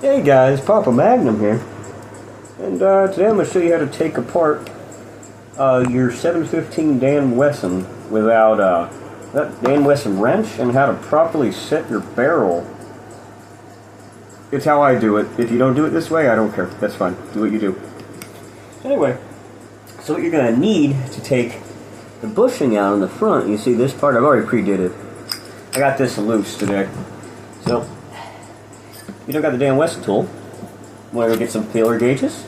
Hey guys, Papa Magnum here, and today I'm going to show you how to take apart your 715 Dan Wesson without that Dan Wesson wrench, and how to properly set your barrel. It's how I do it. If you don't do it this way, I don't care. That's fine. Do what you do. Anyway, so what you're going to need to take the bushing out on the front, you see this part, I've already pre-did it. I got this loose today. So, you don't got the Dan Wesson tool. You want to go get some feeler gauges.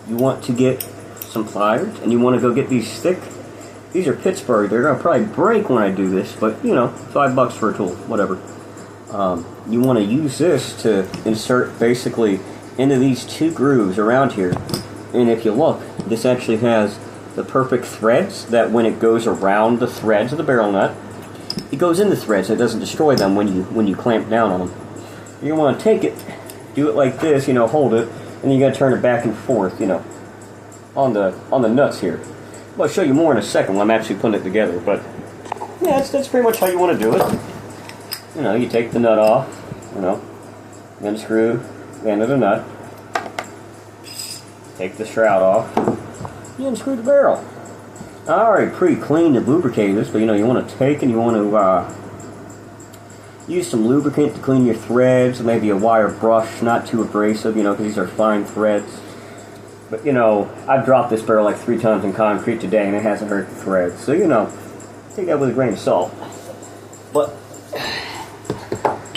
You want to get some pliers, and you want to go get these thick. These are Pittsburgh. They're going to probably break when I do this, but you know, $5 for a tool, whatever. You want to use this to insert basically into these two grooves around here. And if you look, this actually has the perfect threads that when it goes around the threads of the barrel nut, it goes in the threads and it doesn't destroy them when you clamp down on them. You're going to want to take it, do it like this, you know, hold it, and then you got to turn it back and forth, you know, on the nuts here. Well, I'll show you more in a second when I'm actually putting it together, but yeah, that's pretty much how you want to do it. You know, you take the nut off, you know, unscrew the end of the nut, take the shroud off, you unscrew the barrel. I already pre-cleaned and lubricated this, but you know, you want to take and you want to use some lubricant to clean your threads, maybe a wire brush, not too abrasive, you know, because these are fine threads. But you know, I've dropped this barrel like 3 times in concrete today and it hasn't hurt the threads. So you know, take that with a grain of salt. But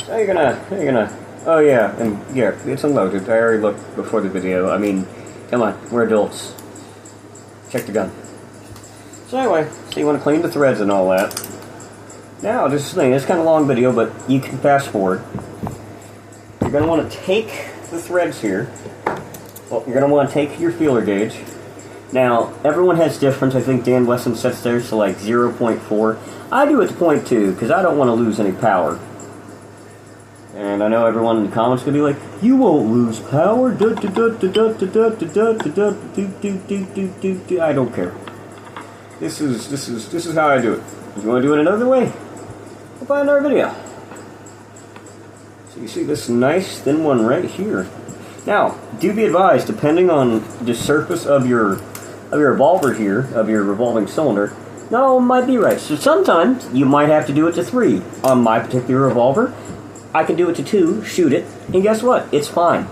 so you're gonna oh yeah, and yeah, it's unloaded. I already looked before the video. I mean, come on, we're adults. Check the gun. So anyway, so you want to clean the threads and all that. Now, this is the thing, it's kind of a long video, but you can fast forward. You're going to want to take the threads here. Well, you're going to want to take your feeler gauge. Now, everyone has different. I think Dan Wesson sets theirs to like 0.4. I do it to 0.2 because I don't want to lose any power. And I know everyone in the comments could be like, "You won't lose power." I don't care. This is how I do it. If you want to do it another way, we'll find another video. So you see this nice thin one right here. Now, do be advised, depending on the surface of your revolver here, of your revolving cylinder, no, it might be right. So sometimes you might have to do it to 3. On my particular revolver, I can do it to 2, shoot it, and guess what? It's fine.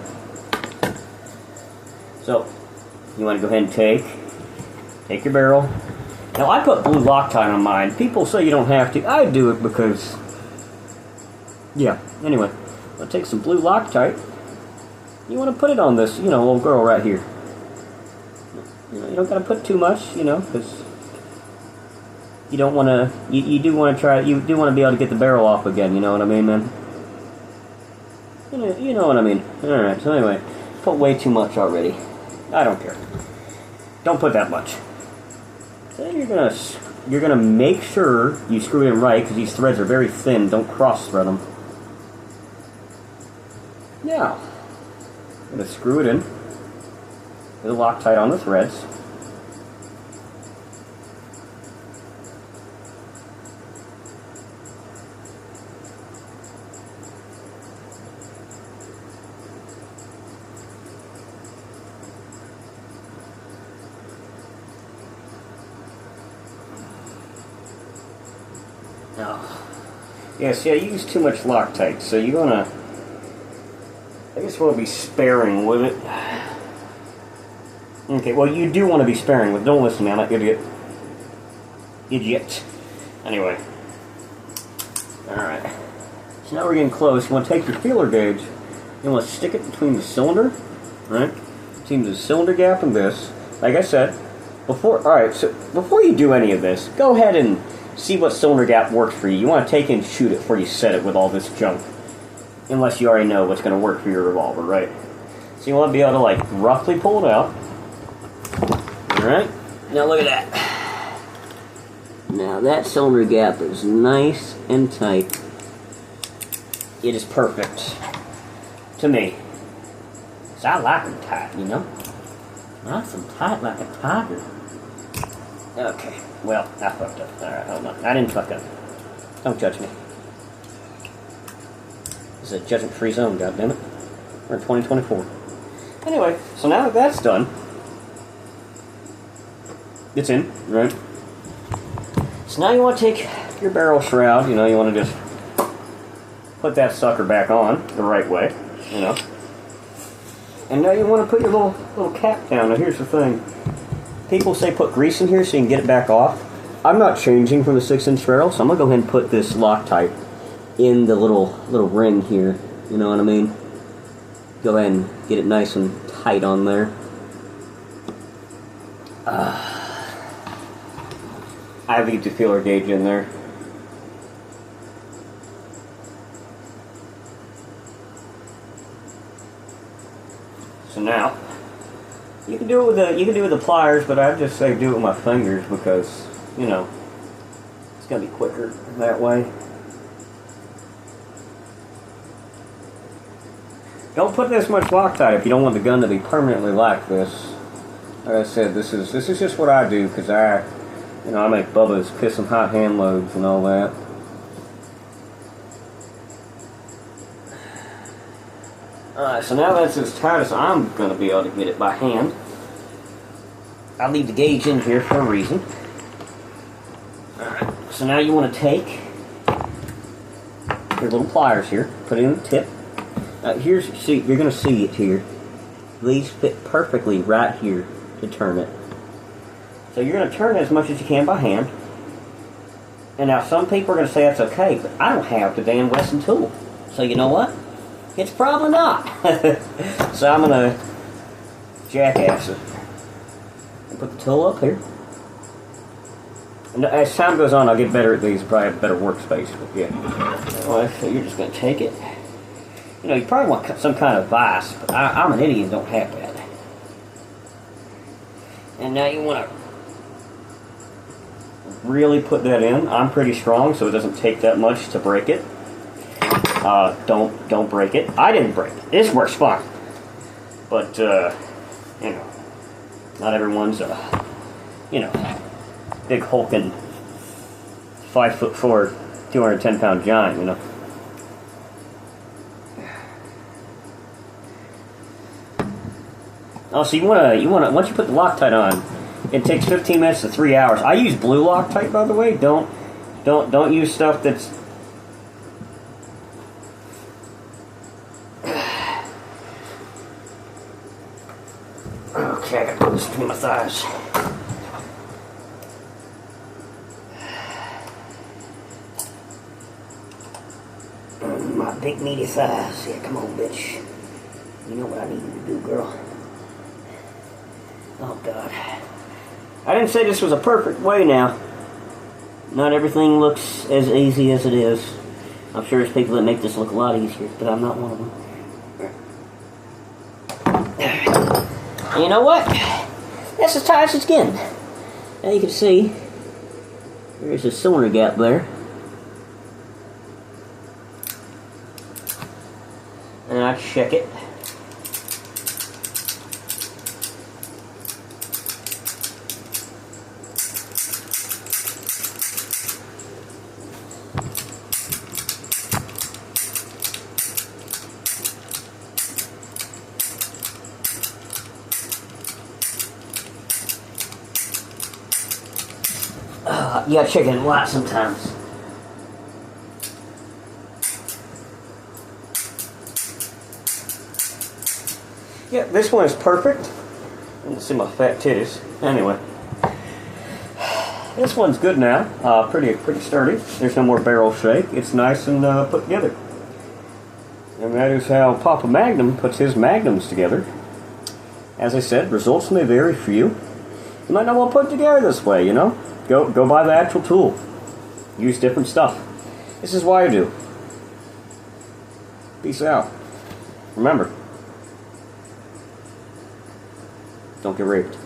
So, you want to go ahead and take your barrel. Now, I put blue Loctite on mine. People say you don't have to. I do it because, yeah. Anyway, I'll take some blue Loctite. You want to put it on this, you know, little girl right here. You know, you don't got to put too much, you know, because you don't want to. You do want to try. You do want to be able to get the barrel off again. You know what I mean, man? You know what I mean. All right. So anyway, put way too much already. I don't care. Don't put that much. Then you're gonna make sure you screw it in right, because these threads are very thin. Don't cross thread them. Now, I'm gonna screw it in with a Loctite on the threads. Oh. Yeah, see, I use too much Loctite, so you're gonna, I guess we'll be sparing with it. Okay, well, you do want to be sparing with it. Don't listen to me, I'm not idiot. Anyway. Alright. So now we're getting close. You want to take your feeler gauge, you want to stick it between the cylinder, right? Between the cylinder gap and this. Like I said, before you do any of this, go ahead and see what cylinder gap works for you. You want to take it and shoot it before you set it with all this junk. Unless you already know what's going to work for your revolver, right? So you want to be able to, like, roughly pull it out. Alright? Now look at that. Now that cylinder gap is nice and tight. It is perfect. To me. So I like them tight, you know? I like them tight like a tiger. Okay. Well, I fucked up. Alright, hold on. I didn't fuck up. Don't judge me. It's a judgment-free zone, goddammit. We're in 2024. Anyway, so now that that's done, it's in, right? So now you want to take your barrel shroud, you know, you want to just put that sucker back on the right way, you know. And now you want to put your little cap down. Now here's the thing. People say put grease in here so you can get it back off. I'm not changing from the 6-inch barrel, so I'm going to go ahead and put this Loctite in the little ring here. You know what I mean? Go ahead and get it nice and tight on there. I leave the feeler gauge in there. So now, you can do it with the pliers, but I'd just say do it with my fingers because, you know, it's gonna be quicker that way. Don't put this much Loctite if you don't want the gun to be permanently like this. Like I said, this is just what I do because I make Bubba's piss and hot hand loads and all that. Alright, so now that's as tight as I'm going to be able to get it by hand. I'll leave the gauge in here for a reason. Alright, so now you want to take your little pliers here, put it in the tip. See, you're going to see it here. These fit perfectly right here to turn it. So you're going to turn it as much as you can by hand. And now some people are going to say that's okay, but I don't have the Dan Wesson tool. So you know what? It's probably not. So I'm going to jackass it. And put the tool up here. And as time goes on, I'll get better at these, probably have a better workspace. But yeah. Anyway, so you're just going to take it. You know, you probably want some kind of vise, but I'm an idiot and don't have that. And now you want to really put that in. I'm pretty strong, so it doesn't take that much to break it. Don't break it. I didn't break it. This works fine. But, you know, not everyone's you know, big hulking 5'4", 210-pound giant, you know. Oh, so you wanna once you put the Loctite on, it takes 15 minutes to 3 hours. I use blue Loctite, by the way. Don't use stuff that's okay. I gotta put this between my thighs. My big meaty thighs. Yeah, come on, bitch. You know what I need you to do, girl. Oh, God. I didn't say this was a perfect way now. Not everything looks as easy as it is. I'm sure there's people that make this look a lot easier, but I'm not one of them. And you know what? That's as tight as it's getting. Now you can see there's a cylinder gap there. And I check it. You gotta check it a lot sometimes. Yeah, this one is perfect. Let's see my fat titties. Anyway, this one's good now. Pretty sturdy. There's no more barrel shake. It's nice and put together. And that is how Papa Magnum puts his magnums together. As I said, results may vary for you. You might not want to put it together this way, you know? Go buy the actual tool. Use different stuff. This is why I do. Peace out. Remember, don't get raped.